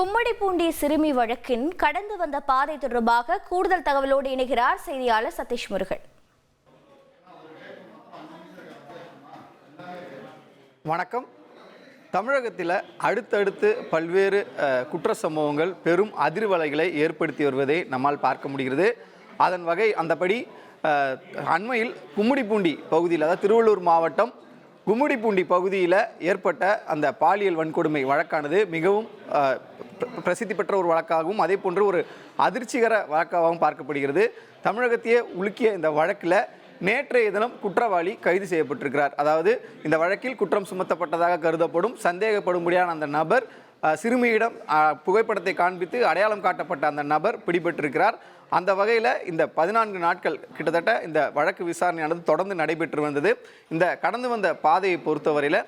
கும்மிடிப்பூண்டி சிறுமி வழக்கின் கடந்து வந்த பாதை தொடர்பாக கூடுதல் தகவலோடு இணைகிறார் செய்தியாளர் சதீஷ் முருகன். வணக்கம். தமிழகத்தில் அடுத்தடுத்து பல்வேறு குற்ற சம்பவங்கள் பெரும் அதிர்வலைகளை ஏற்படுத்தி வருவதை நம்மால் பார்க்க முடிகிறது. அதன் வகை அந்தபடி அண்மையில் கும்மிடிப்பூண்டி பகுதியில், அதாவது திருவள்ளூர் மாவட்டம் கும்மிடிப்பூண்டி பகுதியில் ஏற்பட்ட அந்த பாலியல் வன்கொடுமை வழக்கானது மிகவும் பிரசித்தி பெற்ற ஒரு வழக்காகவும் அதே போன்று ஒரு அதிர்ச்சிகர வழக்காகவும் பார்க்கப்படுகிறது. தமிழகத்தையே உலுக்கிய இந்த வழக்கில் நேற்றைய தினம் குற்றவாளி கைது செய்யப்பட்டிருக்கிறார். அதாவது இந்த வழக்கில் குற்றம் சுமத்தப்பட்டதாக கருதப்படும் சந்தேகப்படும்படியான அந்த நபர், சிறுமியிடம் புகைப்படத்தை காண்பித்து அடையாளம் காட்டப்பட்ட அந்த நபர் பிடிபட்டிருக்கிறார். அந்த வகையில் இந்த 14 நாட்கள் கிட்டத்தட்ட இந்த வழக்கு விசாரணையானது தொடர்ந்து நடைபெற்று வந்தது. இந்த கடந்து வந்த பாதையை பொறுத்தவரையில்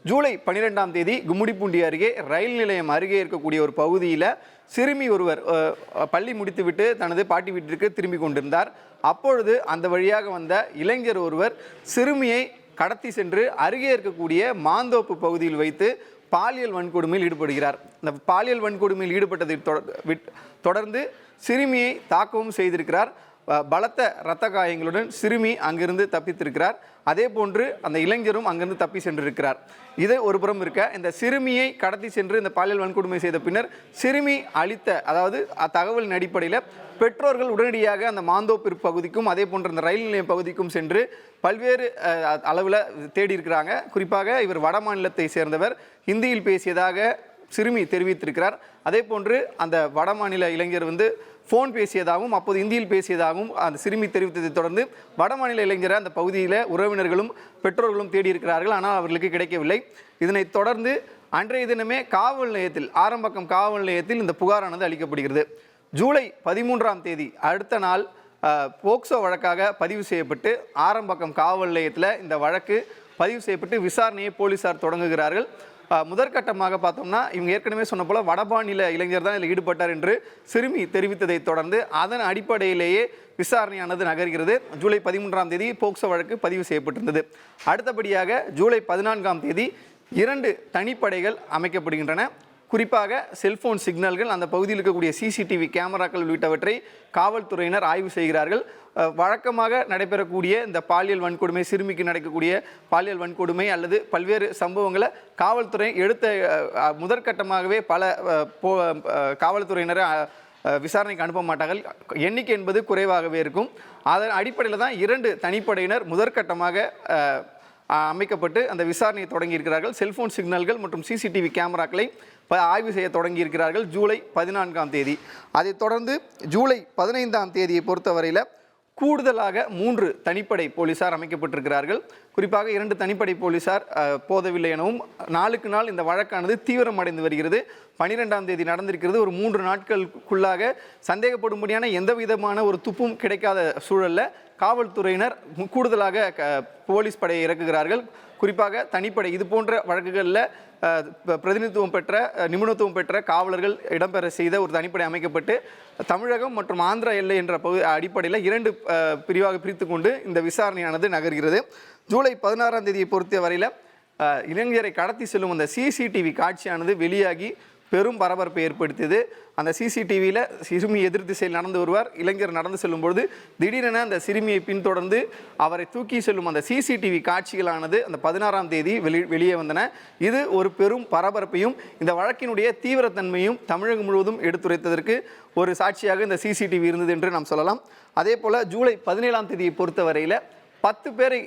ஜூலை 12ஆம் தேதி கும்மிடிப்பூண்டி அருகே ரயில் நிலையம் அருகே இருக்கக்கூடிய ஒரு பகுதியில் சிறுமி ஒருவர் பள்ளி முடித்துவிட்டு தனது பாட்டி வீட்டிற்கு திரும்பி கொண்டிருந்தார். அப்பொழுது அந்த வழியாக வந்த இளைஞர் ஒருவர் சிறுமியை கடத்தி சென்று அருகே இருக்கக்கூடிய மாந்தோப்பு பகுதியில் வைத்து பாலியல் வன்கொடுமையில் ஈடுபடுகிறார். இந்த பாலியல் வன்கொடுமையில் ஈடுபட்டதை தொடர்ந்து சிறுமியை தாக்கவும் செய்திருக்கிறார். பலத்த இரத்த காயங்களுடன் சிறுமி அங்கிருந்து தப்பித்திருக்கிறார். அதே போன்று அந்த இளைஞரும் அங்கிருந்து தப்பி சென்றிருக்கிறார். இது ஒரு புறம் இருக்க, இந்த சிறுமியை கடத்தி சென்று இந்த பாலியல் வன்கொடுமை செய்த பின்னர் சிறுமி அளித்த, அதாவது தகவலின் அடிப்படையில் பெற்றோர்கள் உடனடியாக அந்த மாந்தோப்பு பகுதிக்கும் அதே போன்ற அந்த ரயில் நிலையம் பகுதிக்கும் சென்று பல்வேறு அளவில் தேடி இருக்கிறாங்க. குறிப்பாக இவர் வட மாநிலத்தை சேர்ந்தவர், ஹிந்தியில் பேசியதாக சிறுமி தெரிவித்திருக்கிறார். அதே போன்று அந்த வட மாநில இளைஞர் ஃபோன் பேசியதாகவும் அப்போது இந்தியில் பேசியதாகவும் அந்த சிறுமி தெரிவித்ததை தொடர்ந்து வடமாநில இளைஞரை அந்த பகுதியில் உறவினர்களும் பெற்றோர்களும் தேடி இருக்கிறார்கள். ஆனால் அவர்களுக்கு கிடைக்கவில்லை. இதனைத் தொடர்ந்து அன்றைய தினமே காவல் நிலையத்தில், ஆரம்பக்கம் காவல் நிலையத்தில் இந்த புகாரானது அளிக்கப்படுகிறது. ஜூலை 13ஆம் தேதி அடுத்த நாள் போக்சோ வழக்காக பதிவு செய்யப்பட்டு ஆரம்பக்கம் காவல் நிலையத்தில் இந்த வழக்கு பதிவு செய்யப்பட்டு விசாரணையை போலீசார் தொடங்குகிறார்கள். முதற்கட்டமாக பார்த்தோம்னா இவங்க ஏற்கனவே சொன்ன போல வடமாநில இளைஞர் தான் இதில் ஈடுபட்டார் என்று சிறுமி தெரிவித்ததை தொடர்ந்து அதன் அடிப்படையிலேயே விசாரணையானது நகர்கிறது. ஜூலை 13ஆம் தேதி போக்சோ வழக்கு பதிவு செய்யப்பட்டிருந்தது. அடுத்தபடியாக ஜூலை 14ஆம் தேதி 2 தனிப்படைகள் அமைக்கப்படுகின்றன. குறிப்பாக செல்போன் சிக்னல்கள், அந்த பகுதியில் இருக்கக்கூடிய சிசிடிவி கேமராக்கள் உள்ளிட்டவற்றை காவல்துறையினர் ஆய்வு செய்கிறார்கள். வழக்கமாக நடைபெறக்கூடிய இந்த பாலியல் வன்கொடுமை, சிறுமிக்கு நடக்கக்கூடிய பாலியல் வன்கொடுமை அல்லது பல்வேறு சம்பவங்களை காவல்துறை எடுத்த முதற்கட்டமாகவே பல காவல்துறையினரை விசாரணைக்கு அனுப்ப மாட்டார்கள். எண்ணிக்கை என்பது குறைவாகவே இருக்கும். அதன் அடிப்படையில் தான் 2 தனிப்படையினர் முதற்கட்டமாக அமைக்கப்பட்டு அந்த விசாரணையை தொடங்கியிருக்கிறார்கள். செல்போன் சிக்னல்கள் மற்றும் சிசிடிவி கேமராக்களை ஆய்வு செய்ய தொடங்கியிருக்கிறார்கள் ஜூலை 14ஆம் தேதி. அதைத் தொடர்ந்து ஜூலை 15ஆம் தேதியை பொறுத்தவரையில் கூடுதலாக 3 தனிப்படை போலீசார் அமைக்கப்பட்டிருக்கிறார்கள். குறிப்பாக 2 தனிப்படை போலீசார் போதவில்லை எனவும் நாளுக்கு நாள் இந்த வழக்கானது தீவிரமடைந்து வருகிறது. 12ஆம் தேதி நடந்திருக்கிறது. ஒரு 3 நாட்களுக்குள்ளாக சந்தேகப்படும்படியான எந்த விதமான ஒரு துப்பும் கிடைக்காத சூழலில் காவல்துறையினர் கூடுதலாக போலீஸ் படையை இறக்குகிறார்கள். குறிப்பாக தனிப்படை, இது போன்ற வழக்குகளில் பிரதிநிதித்துவம் பெற்ற, நிபுணத்துவம் பெற்ற காவலர்கள் இடம்பெற செய்த ஒரு தனிப்படை அமைக்கப்பட்டு தமிழகம் மற்றும் ஆந்திரா எல்லை என்ற அடிப்படையில் 2 பிரிவாக பிரித்து கொண்டு இந்த விசாரணையானது நகர்கிறது. ஜூலை 16ஆம் தேதியை பொறுத்த வரையில் இளைஞரை கடத்தி செல்லும் அந்த சிசிடிவி காட்சியானது வெளியாகி பெரும் பரபரப்பை ஏற்படுத்தியது. அந்த சிசிடிவியில் சிறுமி எதிர் திசையில் நடந்து வருவார். இளைஞர் நடந்து செல்லும்பொழுது திடீரென அந்த சிறுமியை பின்தொடர்ந்து அவரை தூக்கி செல்லும் அந்த சிசிடிவி காட்சிகளானது அந்த 16ஆம் தேதி வெளியே வந்தன. இது ஒரு பெரும் பரபரப்பையும் இந்த வழக்கினுடைய தீவிரத்தன்மையும் தமிழகம் முழுவதும் எடுத்துரைத்ததற்கு ஒரு சாட்சியாக இந்த சிசிடிவி இருந்தது என்று நாம் சொல்லலாம். அதே போல் ஜூலை 17ஆம் தேதியை பொறுத்தவரையில் 10 பேரை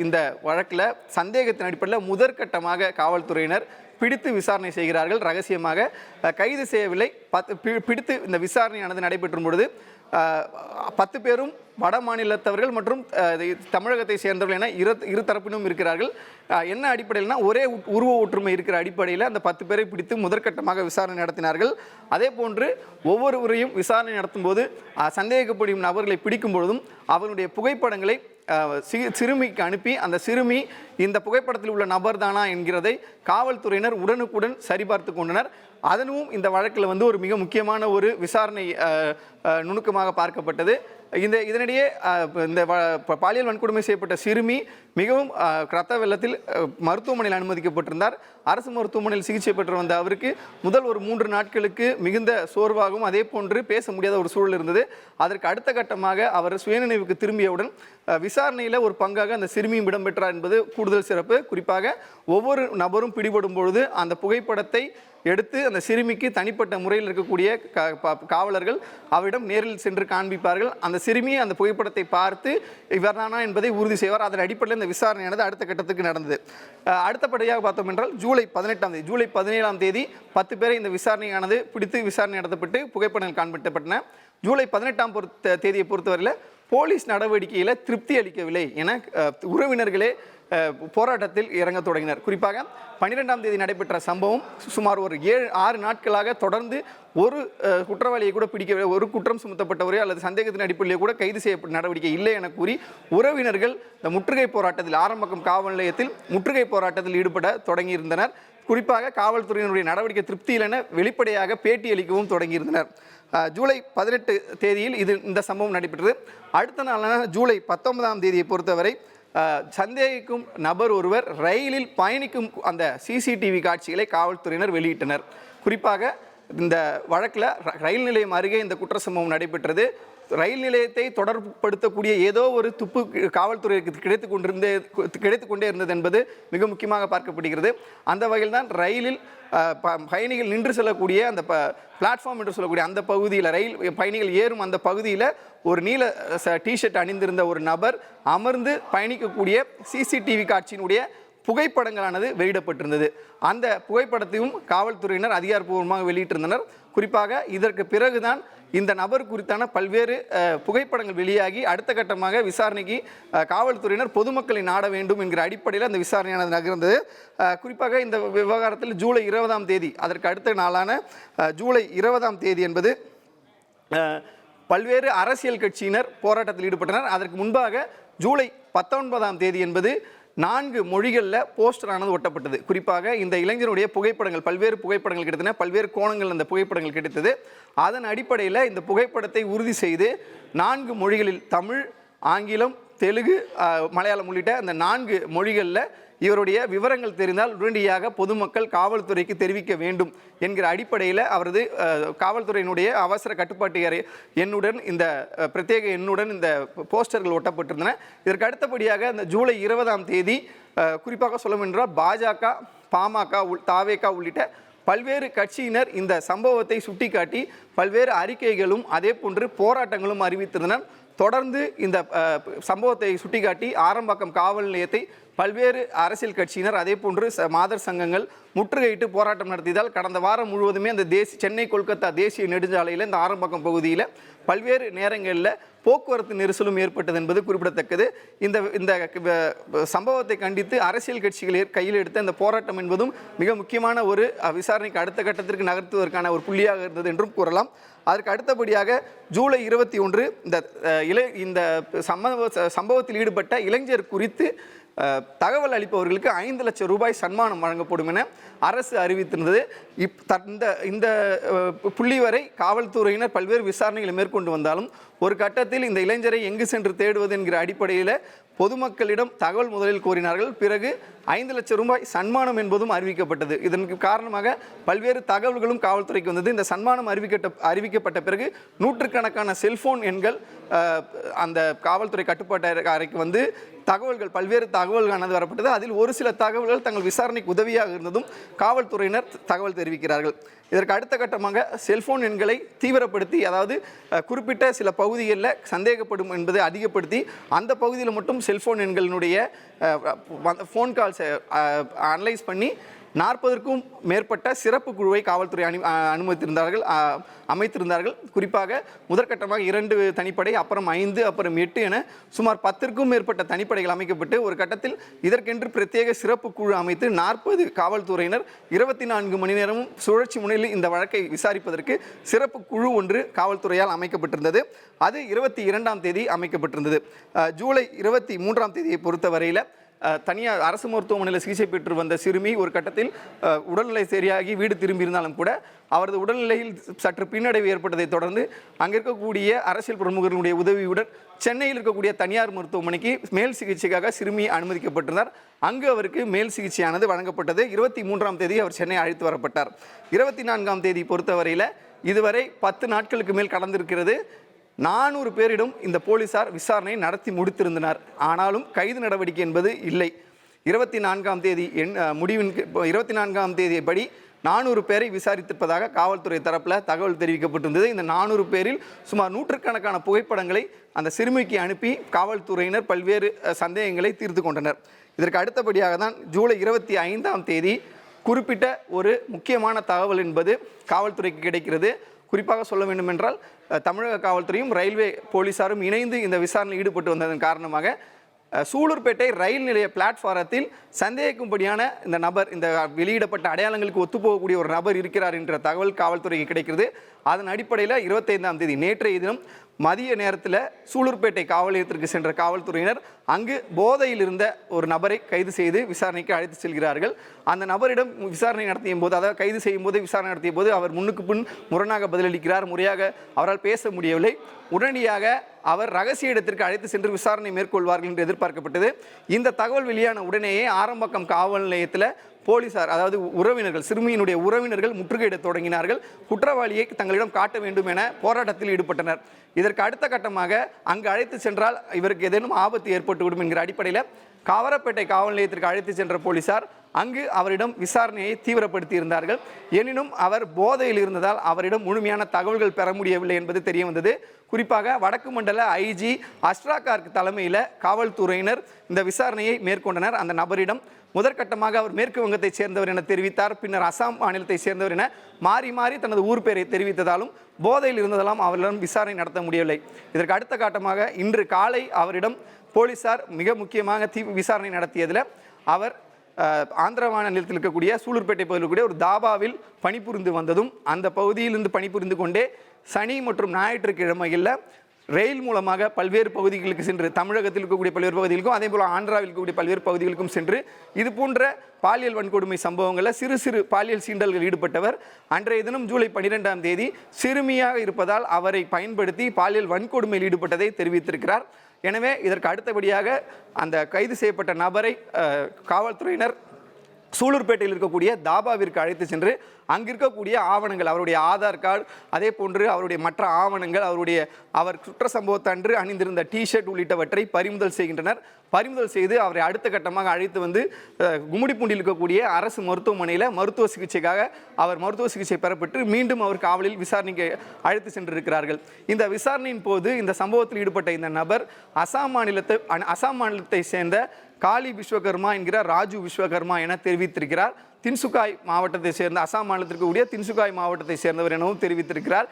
இந்த வழக்கில் சந்தேகத்தின் அடிப்படையில் முதற்கட்டமாக காவல்துறையினர் பிடித்து விசாரணை செய்கிறார்கள். ரகசியமாக கைது செய்யவில்லை. பிடித்து இந்த விசாரணையானது நடைபெற்றும் பொழுது 10 பேரும் வட மாநிலத்தவர்கள் மற்றும் தமிழகத்தை சேர்ந்தவர்கள் என இரு தரப்பிலும் இருக்கிறார்கள். என்ன அடிப்படையில்னா ஒரே உருவ ஒற்றுமை இருக்கிற அடிப்படையில் அந்த 10 பேரை பிடித்து முதற்கட்டமாக விசாரணை நடத்தினார்கள். அதே போன்று ஒவ்வொருவரையும் விசாரணை நடத்தும் போது சந்தேகப்படும் நபர்களை பிடிக்கும் பொழுதும் அவருடைய புகைப்படங்களை சிறுமிக்கு அனுப்பி அந்த சிறுமி இந்த புகைப்படத்தில் உள்ள நபர் தானா என்கிறதை காவல்துறையினர் உடனுக்குடன் சரிபார்த்து கொண்டனர். அதனும் இந்த வழக்கில் ஒரு மிக முக்கியமான ஒரு விசாரணை நுணுக்கமாக பார்க்கப்பட்டது. இதனிடையே இந்த பாலியல் வன்கொடுமை செய்யப்பட்ட சிறுமி மிகவும் இரத்த வெள்ளத்தில் மருத்துவமனையில் அனுமதிக்கப்பட்டிருந்தார். அரசு மருத்துவமனையில் சிகிச்சை பெற்று வந்த அவருக்கு முதல் ஒரு 3 நாட்களுக்கு மிகுந்த சோர்வாகவும் அதே போன்று பேச முடியாத ஒரு சூழல் இருந்தது. அதற்கு அடுத்த கட்டமாக அவர் சுயநினைவுக்கு திரும்பியவுடன் விசாரணையில் ஒரு பங்காக அந்த சிறுமியும் இடம்பெற்றார் என்பது கூடுதல் சிறப்பு. குறிப்பாக ஒவ்வொரு நபரும் பிடிபடும் பொழுது அந்த புகைப்படத்தை எடுத்து அந்த சிறுமிக்கு தனிப்பட்ட முறையில் இருக்கக்கூடிய காவலர்கள் அவரிடம் நேரில் சென்று காண்பிப்பார்கள். அந்த சிறுமி அந்த புகைப்படத்தை பார்த்து இவர்தானா என்பதை உறுதி செய்வார். அதன் அடிப்படையில் இந்த விசாரணையானது அடுத்த கட்டத்துக்கு நடந்தது. அடுத்தபடியாக பார்த்தோம் என்றால் ஜூலை 17ஆம் தேதி 10 பேரை இந்த விசாரணையானது பிடித்து விசாரணை நடத்தப்பட்டு புகைப்படங்கள் காண்பிக்கப்பட்டன. ஜூலை 18ஆம் தேதியை பொறுத்தவரையில் போலீஸ் நடவடிக்கையில் திருப்தி அளிக்கவில்லை என உறவினர்களே போராட்டத்தில் இறங்க தொடங்கினர். குறிப்பாக 12ஆம் தேதி நடைபெற்ற சம்பவம் சுமார் ஒரு 7-6 நாட்களாக தொடர்ந்து ஒரு குற்றவாளியை கூட பிடிக்கவில்லை, ஒரு குற்றம் சுமத்தப்பட்டவரே அல்லது சந்தேகத்தின் அடிப்படையில் கூட கைது செய்யப்பட்ட நடவடிக்கை இல்லை என கூறி உறவினர்கள் இந்த முற்றுகை போராட்டத்தில் ஆரம்பக்கம் காவல் நிலையத்தில் முற்றுகை போராட்டத்தில் ஈடுபட தொடங்கியிருந்தனர். குறிப்பாக காவல்துறையினுடைய நடவடிக்கை திருப்தியில் என வெளிப்படையாக பேட்டி அளிக்கவும் தொடங்கியிருந்தனர். ஜூலை 18 தேதியில் இந்த சம்பவம் நடைபெற்றது. அடுத்த நாளான ஜூலை 19ஆம் தேதியை பொறுத்தவரை சந்தேகிக்கும் நபர் ஒருவர் ரயிலில் பயணிக்கும் அந்த சிசிடிவி காட்சிகளை காவல்துறையினர் வெளியிட்டனர். குறிப்பாக இந்த வழக்கில் ரயில் நிலையம் அருகே இந்த குற்ற சம்பவம் நடைபெற்றது. ரயில் நிலையத்தை தொடர்புபடுத்தக்கூடிய ஏதோ ஒரு துப்பு காவல்துறைக்கு கிடைத்து கொண்டே இருந்தது என்பது மிக முக்கியமாக பார்க்கப்படுகிறது. அந்த வகையில் தான் ரயிலில் பயணிகள் நின்று செல்லக்கூடிய அந்த பிளாட்ஃபார்ம் என்று சொல்லக்கூடிய அந்த பகுதியில் ரயில் பயணிகள் ஏறும் அந்த பகுதியில் ஒரு நீல டிஷர்ட் அணிந்திருந்த ஒரு நபர் அமர்ந்து பயணிக்கக்கூடிய சிசிடிவி காட்சியினுடைய புகைப்படங்களானது வெளியிடப்பட்டிருந்தது. அந்த புகைப்படத்தையும் காவல்துறையினர் அதிகாரப்பூர்வமாக வெளியிட்டிருந்தனர். குறிப்பாக இதற்கு பிறகுதான் இந்த நபர் குறித்தான பல்வேறு புகைப்படங்கள் வெளியாகி அடுத்த கட்டமாக விசாரணைக்கு காவல்துறையினர் பொதுமக்களை நாட வேண்டும் என்கிற அடிப்படையில் அந்த விசாரணையானது நகர்ந்தது. குறிப்பாக இந்த விவகாரத்தில் ஜூலை 20ஆம் தேதி அதற்கு அடுத்த நாளான ஜூலை 20ஆம் தேதி என்பது பல்வேறு அரசியல் கட்சியினர் போராட்டத்தில் ஈடுபட்டனர். அதற்கு முன்பாக ஜூலை 19ஆம் தேதி என்பது 4 மொழிகளில் போஸ்டரானது ஒட்டப்பட்டது. குறிப்பாக இந்த இளைஞருடைய புகைப்படங்கள் பல்வேறு புகைப்படங்கள் கிடைத்தன, பல்வேறு கோணங்கள் அந்த புகைப்படங்கள் கிடைத்தது. அதன் அடிப்படையில் இந்த புகைப்படத்தை உறுதி செய்து 4 மொழிகளில் தமிழ், ஆங்கிலம், தெலுங்கு, மலையாளம் உள்ளிட்ட அந்த 4 மொழிகளில் இவருடைய விவரங்கள் தெரிந்தால் உடனடியாக பொதுமக்கள் காவல்துறைக்கு தெரிவிக்க வேண்டும் என்கிற அடிப்படையில் அவரது காவல்துறையினுடைய அவசர கட்டுப்பாட்டு எண்ணுடன் இந்த பிரத்யேக எண்ணுடன் இந்த போஸ்டர்கள் ஒட்டப்பட்டிருந்தன. இதற்கு அடுத்தபடியாக இந்த ஜூலை 20ஆம் தேதி குறிப்பாக சொல்லவென்றால் பாஜக, பாமக, தாவேகா உள்ளிட்ட பல்வேறு கட்சியினர் இந்த சம்பவத்தை சுட்டிக்காட்டி பல்வேறு அறிக்கைகளும் அதே போன்று போராட்டங்களும் அறிவித்திருந்தனர். தொடர்ந்து இந்த சம்பவத்தை சுட்டிக்காட்டி ஆரம்பாக்கம் காவல் நிலையத்தை பல்வேறு அரசியல் கட்சியினர் அதே போன்று மாதர் சங்கங்கள் முற்றுகையிட்டு போராட்டம் நடத்தியதால் கடந்த வாரம் முழுவதுமே அந்த சென்னை கொல்கத்தா தேசிய நெடுஞ்சாலையில் இந்த ஆரம்பாக்கம் பகுதியில் பல்வேறு நேரங்களில் போக்குவரத்து நெரிசலும் ஏற்பட்டது என்பது குறிப்பிடத்தக்கது. இந்த சம்பவத்தை கண்டித்து அரசியல் கட்சிகள் கையில் எடுத்த இந்த போராட்டம் என்பதும் மிக முக்கியமான ஒரு விசாரணைக்கு அடுத்த கட்டத்திற்கு நகர்த்துவதற்கான ஒரு புள்ளியாக இருந்தது என்றும் கூறலாம். அதற்கு அடுத்தபடியாக ஜூலை 21 இந்த சம்பவத்தில் ஈடுபட்ட இளைஞர் குறித்து தகவல் அளிப்பவர்களுக்கு 5 லட்சம் ரூபாய் சன்மானம் வழங்கப்படும் என அரசு அறிவித்திருந்தது. இந்த புள்ளி வரை காவல்துறையினர் பல்வேறு விசாரணைகளை மேற்கொண்டு வந்தாலும் ஒரு கட்டத்தில் இந்த இளைஞரை எங்கு சென்று தேடுவது என்கிற அடிப்படையில் பொதுமக்களிடம் தகவல் முதலில் கோரினார்கள். பிறகு 5 லட்சம் ரூபாய் சன்மானம் என்பதும் அறிவிக்கப்பட்டது. இதற்கு காரணமாக பல்வேறு தகவல்களும் காவல்துறைக்கு வந்தது. இந்த சன்மானம் அறிவிக்கப்பட்ட பிறகு நூற்றுக்கணக்கான செல்போன் எண்கள் அந்த காவல்துறை கட்டுப்பாட்டு அறைக்கு வந்து பல்வேறு தகவல்களானது வரப்பட்டது. அதில் ஒரு சில தகவல்கள் தங்கள் விசாரணைக்கு உதவியாக இருந்ததும் காவல்துறையினர் தகவல் தெரிவிக்கிறார்கள். இதற்கு அடுத்த கட்டமாக செல்போன் எண்களை தீவிரப்படுத்தி, அதாவது குறிப்பிட்ட சில பகுதிகளில் சந்தேகப்படும் என்பதை அதிகப்படுத்தி அந்த பகுதியில் மட்டும் செல்போன் எண்களினுடைய ஃபோன் கால்ஸை அனலைஸ் பண்ணி 40க்கும் மேற்பட்ட சிறப்பு குழுவை காவல்துறை அமைத்திருந்தார்கள். குறிப்பாக முதற்கட்டமாக 2 தனிப்படை, அப்புறம் 5, அப்புறம் 8 என சுமார் 10க்கும் மேற்பட்ட தனிப்படைகள் அமைக்கப்பட்டு ஒரு கட்டத்தில் இதற்கென்று பிரத்யேக சிறப்பு குழு அமைத்து 40 காவல்துறையினர் 24 மணி நேரமும் சுழற்சி முனையில் இந்த வழக்கை விசாரிப்பதற்கு சிறப்பு குழு ஒன்று காவல்துறையால் அமைக்கப்பட்டிருந்தது. அது 22ஆம் தேதி அமைக்கப்பட்டிருந்தது. ஜூலை 23ஆம் தேதியை பொறுத்தவரையில் தனியார் அரசு மருத்துவமனையில் சிகிச்சை பெற்று வந்த சிறுமி ஒரு கட்டத்தில் உடல்நிலை சரியாகி வீடு திரும்பியிருந்தாலும் கூட அவரது உடல்நிலையில் சற்று பின்னடைவு ஏற்பட்டதை தொடர்ந்து அங்கே இருக்கக்கூடிய அரசியல் பிரமுகர்களுடைய உதவியுடன் சென்னையில் இருக்கக்கூடிய தனியார் மருத்துவமனைக்கு மேல் சிகிச்சைக்காக சிறுமி அனுமதிக்கப்பட்டிருந்தார். அங்கு அவருக்கு மேல் சிகிச்சையானது வழங்கப்பட்டது. 23ஆம் தேதி அவர் சென்னை அழைத்து வரப்பட்டார். 24ஆம் தேதி பொறுத்தவரையில் இதுவரை 10 நாட்களுக்கு மேல் கடந்திருக்கிறது. 400 பேரிடம் இந்த போலீசார் விசாரணை நடத்தி முடித்திருந்தனர். ஆனாலும் கைது நடவடிக்கை என்பது இல்லை. 24ஆம் தேதி 24ஆம் தேதியப்படி 400 பேரை விசாரித்திருப்பதாக காவல்துறை தரப்பில் தகவல் தெரிவிக்கப்பட்டிருந்தது. இந்த 400 பேரில் சுமார் 100கணக்கான புகைப்படங்களை அந்த சிறுமிக்கு அனுப்பி காவல்துறையினர் பல்வேறு சந்தேகங்களை தீர்த்து கொண்டனர். இதற்கு அடுத்தபடியாக தான் ஜூலை 25ஆம் தேதி குறிப்பிட்ட ஒரு முக்கியமான தகவல் என்பது காவல்துறைக்கு கிடைக்கிறது. குறிப்பாக சொல்ல வேண்டும் என்றால் தமிழக காவல்துறையும் ரயில்வே போலீசாரும் இணைந்து இந்த விசாரணையில் ஈடுபட்டு வந்ததன் காரணமாக சூலூர்பேட்டை ரயில் நிலைய பிளாட்ஃபாரத்தில் சந்தேகிக்கும்படியான இந்த நபர், இந்த வெளியிடப்பட்ட அடையாளங்களுக்கு ஒத்துப்போகக்கூடிய ஒரு நபர் இருக்கிறார் என்ற தகவல் காவல்துறைக்கு கிடைக்கிறது. அதன் அடிப்படையில் 25ஆம் தேதி நேற்றைய தினம் மதிய நேரத்தில் சூலூர்பேட்டை காவல் நிலையத்திற்கு சென்ற காவல்துறையினர் அங்கு போதையில் இருந்த ஒரு நபரை கைது செய்து விசாரணைக்கு அழைத்து செல்கிறார்கள். அந்த நபரிடம் விசாரணை நடத்திய போது, அதாவது கைது செய்யும் போது விசாரணை நடத்திய போது அவர் முன்னுக்கு பின் முரணாக பதிலளிக்கிறார். முறையாக அவரால் பேச முடியவில்லை. உடனடியாக அவர் ரகசிய இடத்திற்கு அழைத்து சென்று விசாரணை மேற்கொள்வார்கள் என்று எதிர்பார்க்கப்பட்டது. இந்த தகவல் வெளியான உடனேயே ஆரம்பக்கம் காவல் நிலையத்தில் போலீசார், அதாவது உறவினர்கள், சிறுமியினுடைய உறவினர்கள் முற்றுகையிட தொடங்கினார்கள். குற்றவாளியை தங்களிடம் காட்ட வேண்டும் என போராட்டத்தில் ஈடுபட்டனர். இதற்கு அடுத்த கட்டமாக அங்கு அழைத்து சென்றால் இவருக்கு ஏதேனும் ஆபத்து ஏற்பட்டுவிடும் என்கிற அடிப்படையில் காவரப்பேட்டை காவல் நிலையத்திற்கு அழைத்து சென்ற போலீசார் அங்கு அவரிடம் விசாரணையை தீவிரப்படுத்தி இருந்தார்கள். எனினும் அவர் போதையில் இருந்ததால் அவரிடம் முழுமையான தகவல்கள் பெற முடியவில்லை என்பது தெரிய வந்தது. குறிப்பாக வடக்கு மண்டல ஐஜி அஷ்ரா கார்க் தலைமையில் காவல்துறையினர் இந்த விசாரணையை மேற்கொண்டனர். அந்த நபரிடம் முதற்கட்டமாக அவர் மேற்கு வங்கத்தை சேர்ந்தவர் என தெரிவித்தார். பின்னர் அசாம் மாநிலத்தை சேர்ந்தவர் என மாறி மாறி தனது ஊர் பெயரை தெரிவித்ததாலும் போதையில் இருந்ததாலும் அவரிடம் விசாரணை நடத்த முடியவில்லை. இதற்கு அடுத்த கட்டமாக இன்று காலை அவரிடம் போலீசார் மிக முக்கியமாக விசாரணை நடத்தியதில் அவர் ஆந்திர மாநிலத்தில் இருக்கக்கூடிய சூலூர்பேட்டை பகுதியில் இருக்கக்கூடிய ஒரு தாபாவில் பணிபுரிந்து வந்ததும், அந்த பகுதியிலிருந்து பணிபுரிந்து கொண்டே சனி மற்றும் ஞாயிற்றுக்கிழமையில் ரயில் மூலமாக பல்வேறு பகுதிகளுக்கு சென்று, தமிழகத்தில் இருக்கக்கூடிய பல்வேறு பகுதிகளுக்கும் அதே போல் ஆந்திராவில் இருக்கக்கூடிய பல்வேறு பகுதிகளுக்கும் சென்று இது போன்ற பாலியல் வன்கொடுமை சம்பவங்களில் சிறு சிறு பாலியல் சீண்டல்கள் ஈடுபட்டவர். அன்றைய தினம் ஜூலை 12ஆம் தேதி சிறுமியாக இருப்பதால் அவரை பயன்படுத்தி பாலியல் வன்கொடுமையில் ஈடுபட்டதை தெரிவித்திருக்கிறார். எனவே இதற்கு அடுத்தபடியாக அந்த கைது செய்யப்பட்ட நபரை காவல்துறையினர் சூலூர்பேட்டையில் இருக்கக்கூடிய தாபாவிற்கு அழைத்து சென்று அங்கிருக்கக்கூடிய ஆவணங்கள், அவருடைய ஆதார் கார்டு, அதே போன்று அவருடைய மற்ற ஆவணங்கள், அவர் குற்ற சம்பவத்தன்று அணிந்திருந்த டிஷர்ட் உள்ளிட்டவற்றை பறிமுதல் செய்கின்றனர். பறிமுதல் செய்து அவரை அடுத்த கட்டமாக அழைத்து வந்து கும்மிடிப்பூண்டியில் இருக்கக்கூடிய அரசு மருத்துவமனையில் மருத்துவ சிகிச்சைக்காக அவர் மருத்துவ சிகிச்சை பெறப்பட்டு மீண்டும் அவர் காவலில் விசாரணைக்கு அழைத்து சென்றிருக்கிறார்கள். இந்த விசாரணையின் போது இந்த சம்பவத்தில் ஈடுபட்ட இந்த நபர் அசாம் மாநிலத்தை சேர்ந்த காளி விஸ்வகர்மா என்கிற ராஜு விஸ்வகர்மா என தெரிவித்திருக்கிறார். தின்சுகாய் மாவட்டத்தை சேர்ந்த, அசாம் மாநிலத்திற்கு கூடிய தின்சுகாய் மாவட்டத்தை சேர்ந்தவர் எனவும் தெரிவித்திருக்கிறார்.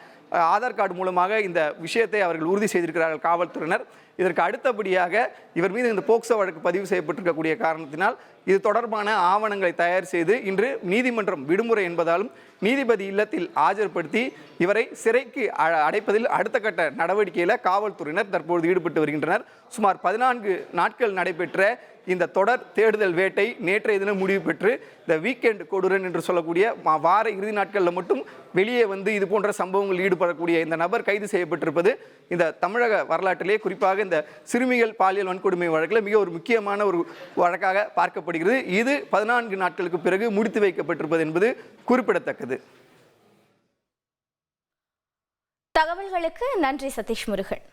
ஆதார் கார்டு மூலமாக இந்த விஷயத்தை அவர்கள் உறுதி செய்திருக்கிறார்கள் காவல்துறையினர். இதற்கு அடுத்தபடியாக இவர் மீது இந்த போக்சோ வழக்கு பதிவு செய்யப்பட்டிருக்கக்கூடிய காரணத்தினால் இது தொடர்பான ஆவணங்களை தயார் செய்து இன்று நீதிமன்றம் விடுமுறை என்பதாலும் நீதிபதி இல்லத்தில் ஆஜர்படுத்தி இவரை சிறைக்கு அடைப்பதில் அடுத்த கட்ட நடவடிக்கையில் காவல்துறையினர் தற்போது ஈடுபட்டு வருகின்றனர். சுமார் 14 நாட்கள் நடைபெற்ற இந்த தொடர் தேடுதல் வேட்டை நேற்றைய தினம் முடிவு பெற்று இந்த வீக்கெண்ட் கொடூரன் என்று சொல்லக்கூடிய வார இறுதி நாட்களில் மட்டும் வெளியே வந்து இது போன்ற சம்பவங்கள் ஈடுபடக்கூடிய இந்த நபர் கைது செய்யப்பட்டிருப்பது இந்த தமிழக வரலாற்றிலே, குறிப்பாக இந்த சிறுமிகள் பாலியல் வன்கொடுமை வழக்கில் மிக ஒரு முக்கியமான ஒரு வழக்காக பார்க்கப்படுகிறது. இது 14 நாட்களுக்கு பிறகு முடித்து வைக்கப்பட்டிருப்பது என்பது குறிப்பிடத்தக்கது. தகவல்களுக்கு நன்றி சதீஷ் முருகன்.